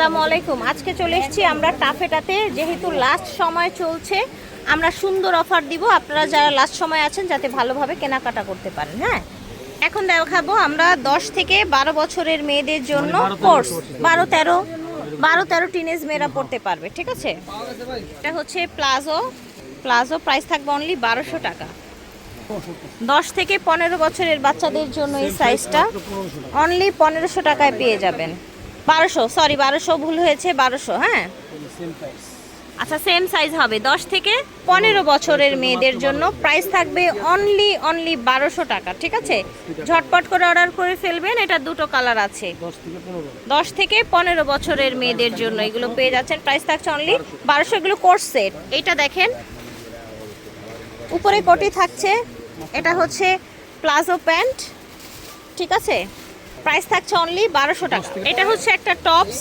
আসসালামু আলাইকুম। আজকে চলে এসেছি আমরা টাফেটাতে, যেহেতু লাস্ট সময় চলছে আমরা সুন্দর অফার দিব, আপনারা যারা লাস্ট সময় আছেন যাতে ভালোভাবে কেনাকাটা করতে পারেন। হ্যাঁ, এখন দেখাবো আমরা 10 থেকে 12 বছরের মেয়েদের জন্য কোর্স, 12-13 টিনেজ মেয়েরা পড়তে পারবে। ঠিক আছে, এটা হচ্ছে প্লাজো প্রাইস থাকবে অনলি 1200 টাকা। 10 থেকে 15 বছরের বাচ্চাদের জন্য এই সাইজটা অনলি 1500 টাকায় পেয়ে যাবেন। 1200 ভুল হয়েছে, 1200। হ্যাঁ আচ্ছা, সেম সাইজ হবে। 10 থেকে 15 বছরের মেয়েদের জন্য প্রাইস থাকবে অনলি 1200 টাকা। ঠিক আছে, ঝটপট করে অর্ডার করে ফেলবেন। এটা দুটো কালার আছে। 10 থেকে 15 বছরের মেয়েদের জন্য এগুলো পেয়ে যাচ্ছেন, প্রাইস থাকছে অনলি 1200। এগুলো কোর্স সেট। এইটা দেখেন, উপরে কোটি থাকছে, এটা হচ্ছে প্লাজো প্যান্ট। ঠিক আছে, প্রাইস থাকছে অনলি 1200 টাকা। এটা হচ্ছে একটা টপস,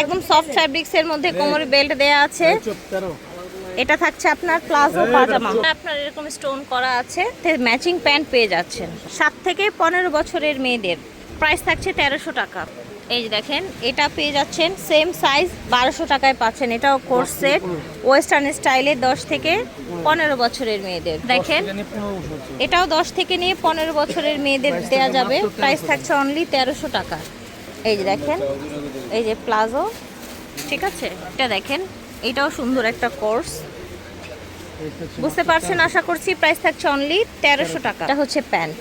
একদম সফট ফ্যাব্রিক্সের মধ্যে কোমরে বেল্ট দেয়া আছে। এটা থাকছে আপনার প্লাজো পাজামা, আপনার এরকম স্টোন করা আছে, ম্যাচিং প্যান্ট পেয়ে যাচ্ছেন। 7 থেকে 15 বছরের মেয়েদের প্রাইস থাকছে 1300 টাকা। এই যে দেখেন, এটা পেয়ে যাচ্ছেন সেম সাইজ 1200 টাকায় পাচ্ছেন। এটাও কোর্স সেট, ওয়েস্টার্ন স্টাইলে 10 থেকে 15 বছরের মেয়েদের। দেখেন, এটাও 10 থেকে নিয়ে 15 বছরের মেয়েদের দেয়া যাবে, প্রাইস থাকছে অনলি 1300 টাকা। এই যে দেখেন, এই যে প্লাজো। ঠিক আছে, এটা দেখেন, এটাও সুন্দর একটা কোর্স, বুঝতে পারছেন আশা করছি। প্রাইস থাকছে অনলি 1300 টাকা। এটা হচ্ছে প্যান্ট,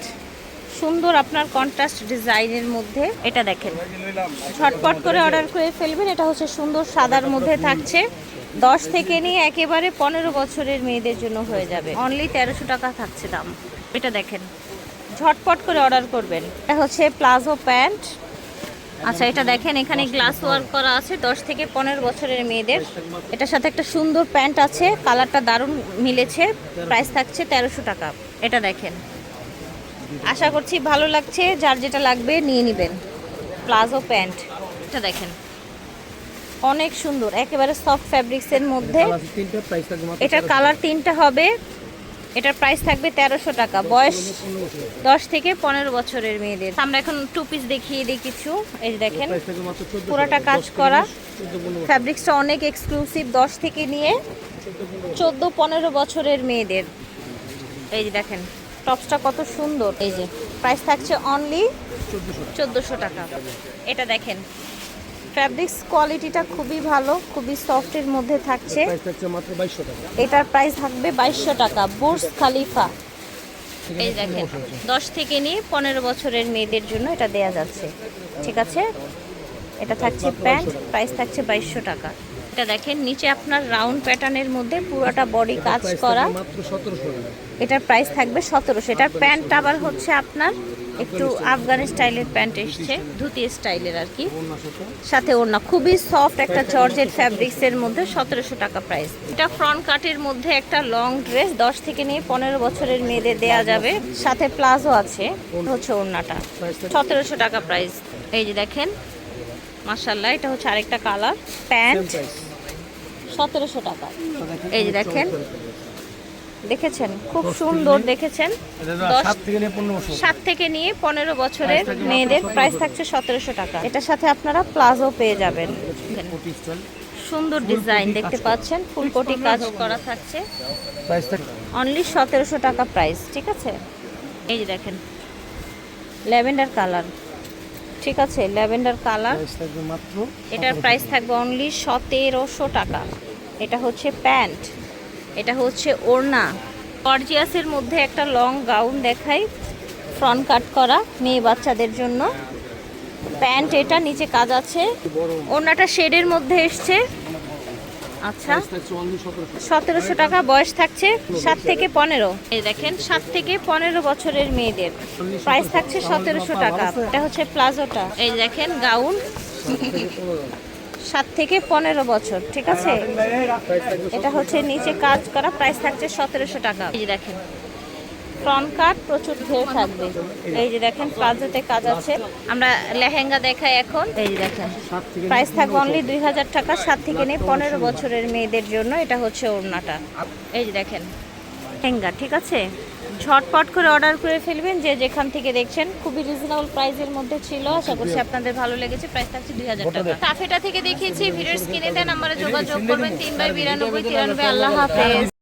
সুন্দর আপনার কন্ট্রাস্ট ডিজাইনের মধ্যে। এটা দেখেন, ঝটপট করে অর্ডার করে ফেলবেন। এটা হচ্ছে সুন্দর সাদার মধ্যে থাকছে, 10 থেকে নিয়ে একেবারে 15 বছরের মেয়েদের জন্য হয়ে যাবে। অনলি 1300 টাকা থাকছে দাম। এটা দেখেন, ঝটপট করে অর্ডার করবেন। এটা হচ্ছে প্লাজো প্যান্ট। আচ্ছা, এটা দেখেন, এখানে গ্লাস ওয়ার্ক করা আছে, 10 থেকে 15 বছরের মেয়েদের। এটার সাথে একটা সুন্দর প্যান্ট আছে, কালারটা দারুণ মিলেছে, প্রাইস থাকছে 1300 টাকা। এটা দেখেন, আশা করছি ভালো লাগছে, যার যেটা লাগবে নিয়ে নেবেন। প্লাজো প্যান্ট, এটা দেখেন অনেক সুন্দর, একেবারে সফট ফ্যাব্রিক্সের মধ্যে। এটার কালার 3টা হবে। এটার প্রাইস থাকবে 1300 টাকা। বয়স 10 থেকে 15 বছরের মেয়েদের। আমরা এখন টু পিস দেখিয়ে দিই কিছু। এই যে দেখেন, পুরোটা কাজ করা, ফ্যাব্রিক্সটা অনেক এক্সক্লুসিভ, 10 থেকে নিয়ে 14-15 বছরের মেয়েদের। এই যে দেখেন, টপসটা কত সুন্দর। এই যে প্রাইস থাকছে অনলি 1400 টাকা। এটা দেখেন, ফ্যাব্রিক্স কোয়ালিটিটা খুবই ভালো, খুবই সফটের মধ্যে থাকছে। এটার প্রাইস থাকবে 2200 টাকা। বুর্জ খালিফা। এই দেখেন, 10 থেকে নিয়ে 15 বছরের মেয়েদের জন্য এটা দেয়া যাচ্ছে। ঠিক আছে, এটা থাকছে প্যান্ট, প্রাইস থাকছে 2200 টাকা। এটা দেখেন, নিচে আপনার রাউন্ড প্যাটার্নের মধ্যে পুরোটা বডি কাজ করা, এটার প্রাইস থাকবে 1700। এটার প্যান্ট আবার হচ্ছে আপনার একটু আফগানি স্টাইলের প্যান্ট এসছে, ধুতি স্টাইলের আর কি, সাথে ওড়না, খুবই সফট একটা জর্জেট ফ্যাব্রিক্সের মধ্যে, 1700 টাকা প্রাইস। এটা ফ্রন্ট কাটের মধ্যে একটা লং ড্রেস, 10 থেকে নিয়ে 15 বছরের মেয়েদের দেয়া যাবে, সাথে প্লাজো আছে, হচ্ছে ওড়নাটা, 1700 টাকা প্রাইস। এই যে দেখেন, মাশাআল্লাহ, এটা হচ্ছে আরেকটা কালার। প্যান্ট 1700 টাকা। এই যে দেখেন, দেখেছেন খুব সুন্দর, দেখেছেন, 7 থেকে নিয়ে 15 বছরের মেয়েদের প্রাইস থাকছে 1700 টাকা। এটার সাথে আপনারা প্লাজো পেয়ে যাবেন, সুন্দর ডিজাইন দেখতে পাচ্ছেন, ফুল কোটি কাজ করা থাকছে, অনলি 1700 টাকা প্রাইস। ঠিক আছে, এই যে দেখেন, ল্যাভেন্ডার কালার। ঠিক আছে, ল্যাভেন্ডার কালার, এটার প্রাইস থাকবে অনলি 1700 টাকা। এটা হচ্ছে প্যান্ট, এটা হচ্ছে ওড়না, গর্জিয়াসের মধ্যে একটা লং গাউন দেখাই, ফ্রন্ট কাট করা মেয়ে বাচ্চাদের জন্য। প্যান্ট, এটা নিচে কাজ আছে, ওড়নাটা শেডের মধ্যে এসছে। আচ্ছা, 1700 টাকা। বয়স থাকছে 7 থেকে 15। এই দেখেন, 7 থেকে 15 বছরের মেয়েদের প্রাইস থাকছে 1700 টাকা। এটা হচ্ছে প্লাজোটা। এই দেখেন, গাউন, 7 থেকে 15 বছর। ঠিক আছে, এটা হচ্ছে নিচে কাজ করা, প্রাইস থাকছে 1700 টাকা। এই যে দেখেন, ফ্রন্ট কাট প্রচুর ঘের থাকবে। এই যে দেখেন, প্লাজোতে কাজ আছে। আমরা লেহেঙ্গা দেখাই এখন। এই যে দেখেন, প্রাইস থাকবে অনলি 2000 টাকা, 7 থেকে নিয়ে 15 বছরের মেয়েদের জন্য। এটা হচ্ছে ওড়নাটা। এই যে দেখেন লেহেঙ্গা, ঠিক আছে, ঝটপট করে অর্ডার করে ফেলবেন যে যেখান থেকে দেখছেন। খুবই রিজনেবল প্রাইসের মধ্যে ছিল, আশা করছি আপনাদের ভালো লেগেছে। প্রাইস থাকছে 2000 টাকা। টাফেটা থেকে দেখিয়েছি, ভিডিওর স্ক্রিনে দেওয়া নাম্বারে যোগাযোগ করবেন। 3/92 93। আল্লাহ হাফেজ।